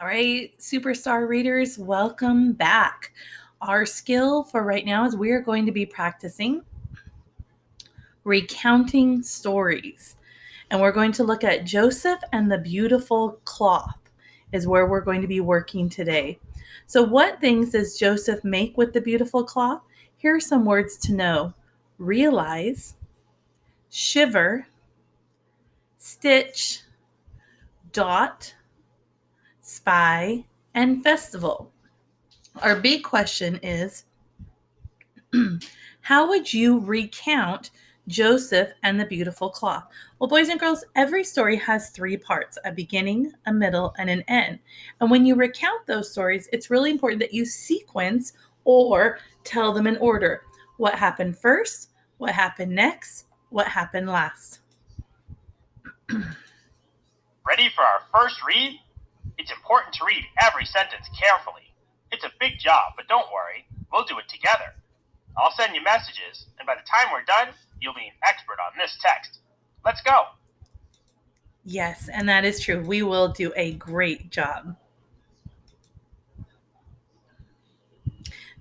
All right, superstar readers, welcome back. Our skill for right now is we are going to be practicing recounting stories. And we're going to look at Joseph and the beautiful cloth is where we're going to be working today. So what things does Joseph make with the beautiful cloth? Here are some words to know. Realize, shiver, stitch, dot, spy, and festival. Our big question is, how would you recount Joseph and the beautiful cloth? Well, boys and girls, every story has three parts, a beginning, a middle, and an end. And when you recount those stories, it's really important that you sequence or tell them in order. What happened first? What happened next? What happened last? Ready for our first read? It's important to read every sentence carefully. It's a big job, but don't worry, we'll do it together. I'll send you messages, and by the time we're done, you'll be an expert on this text. Let's go. Yes, and that is true. We will do a great job.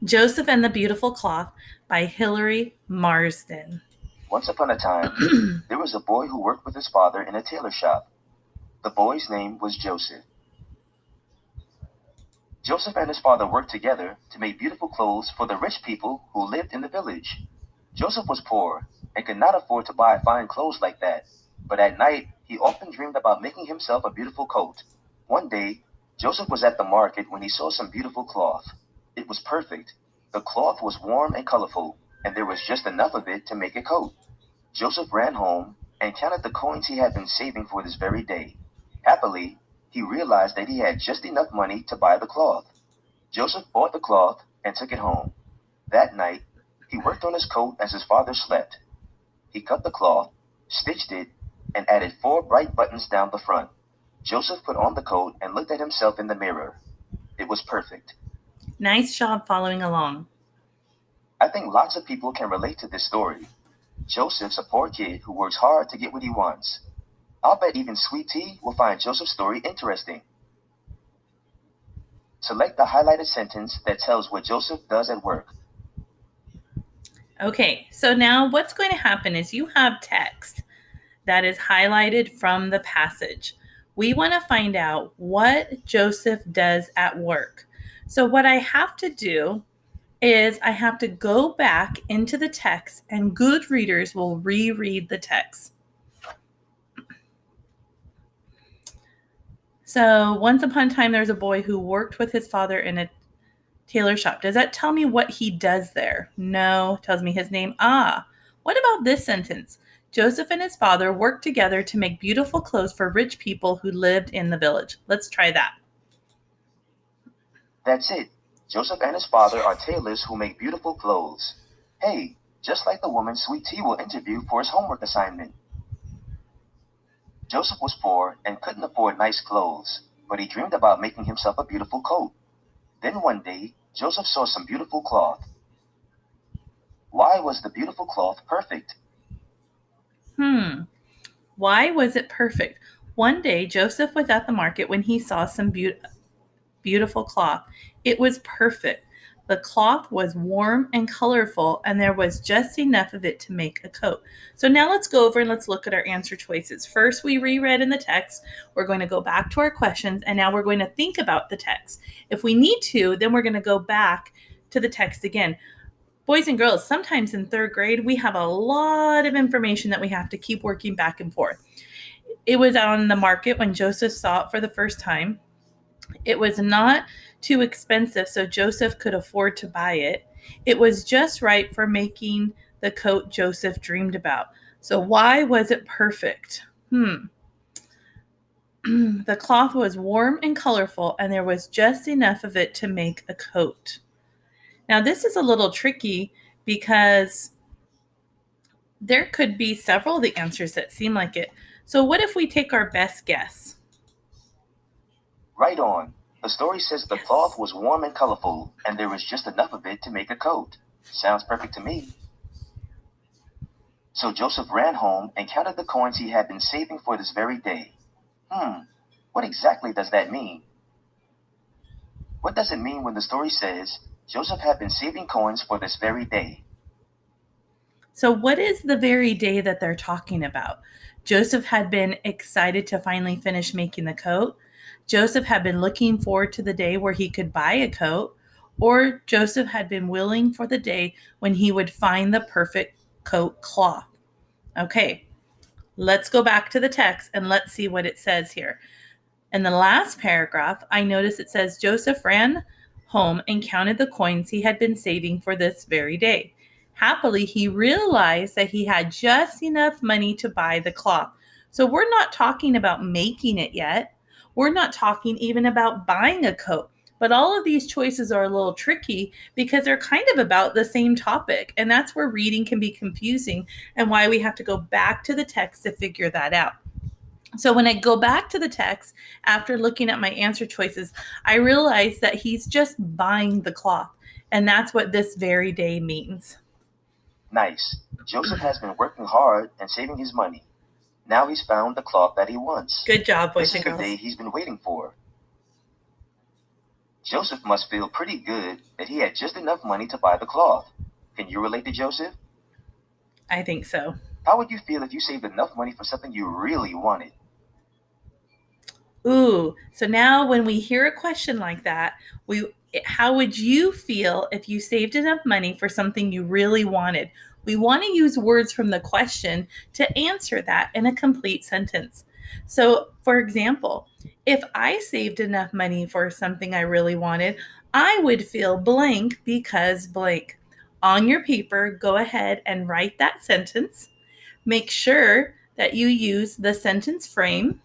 Joseph and the Beautiful Cloth by Hilary Marsden. Once upon a time, there was a boy who worked with his father in a tailor shop. The boy's name was Joseph. Joseph and his father worked together to make beautiful clothes for the rich people who lived in the village. Joseph was poor and could not afford to buy fine clothes like that, but at night he often dreamed about making himself a beautiful coat. One day, Joseph was at the market when he saw some beautiful cloth. It was perfect. The cloth was warm and colorful, and there was just enough of it to make a coat. Joseph ran home and counted the coins he had been saving for this very day. Happily, he realized that he had just enough money to buy the cloth. Joseph bought the cloth and took it home. That night, he worked on his coat as his father slept. He cut the cloth, stitched it, and added 4 bright buttons down the front. Joseph put on the coat and looked at himself in the mirror. It was perfect. Nice job following along. I think lots of people can relate to this story. Joseph's a poor kid who works hard to get what he wants. I'll bet even Sweet Tea will find Joseph's story interesting. Select the highlighted sentence that tells what Joseph does at work. Okay, so now what's going to happen is you have text that is highlighted from the passage. We want to find out what Joseph does at work. So what I have to do is I have to go back into the text, and good readers will reread the text. So once upon a time, there's a boy who worked with his father in a tailor shop. Does that tell me what he does there? No. Tells me his name. What about this sentence? Joseph and his father worked together to make beautiful clothes for rich people who lived in the village. Let's try that. That's it. Joseph and his father are tailors who make beautiful clothes. Hey, just like the woman Sweet Tea will interview for his homework assignment. Joseph was poor and couldn't afford nice clothes, but he dreamed about making himself a beautiful coat. Then one day, Joseph saw some beautiful cloth. Why was the beautiful cloth perfect? Why was it perfect? One day, Joseph was at the market when he saw some beautiful cloth. It was perfect. The cloth was warm and colorful, and there was just enough of it to make a coat. So now let's go over and let's look at our answer choices. First, we reread in the text. We're going to go back to our questions, and now we're going to think about the text. If we need to, then we're going to go back to the text again. Boys and girls, sometimes in 3rd grade, we have a lot of information that we have to keep working back and forth. It was on the market when Joseph saw it for the first time. It was not too expensive, so Joseph could afford to buy it. It was just right for making the coat Joseph dreamed about. So why was it perfect? The cloth was warm and colorful, and there was just enough of it to make a coat. Now, this is a little tricky because there could be several of the answers that seem like it. So what if we take our best guess? Right on. The story says the cloth was warm and colorful, and there was just enough of it to make a coat. Sounds perfect to me. So Joseph ran home and counted the coins he had been saving for this very day. What exactly does that mean? What does it mean when the story says Joseph had been saving coins for this very day? So, what is the very day that they're talking about? Joseph had been excited to finally finish making the coat. Joseph had been looking forward to the day where he could buy a coat, or Joseph had been willing for the day when he would find the perfect coat cloth. Okay, let's go back to the text and let's see what it says here. In the last paragraph, I notice it says Joseph ran home and counted the coins he had been saving for this very day. Happily, he realized that he had just enough money to buy the cloth. So we're not talking about making it yet. We're not talking even about buying a coat. But all of these choices are a little tricky because they're kind of about the same topic. And that's where reading can be confusing and why we have to go back to the text to figure that out. So when I go back to the text after looking at my answer choices, I realize that he's just buying the cloth. And that's what this very day means. Nice. Joseph has been working hard and saving his money. Now he's found the cloth that he wants. Good job, boys This and is the girls. day he's been waiting for. Joseph must feel pretty good that he had just enough money to buy the cloth. Can you relate to Joseph? I think so. How would you feel if you saved enough money for something you really wanted? Ooh, so now when we hear a question like that, how would you feel if you saved enough money for something you really wanted? We want to use words from the question to answer that in a complete sentence. So, for example, if I saved enough money for something I really wanted, I would feel blank because blank. On your paper, go ahead and write that sentence. Make sure that you use the sentence frame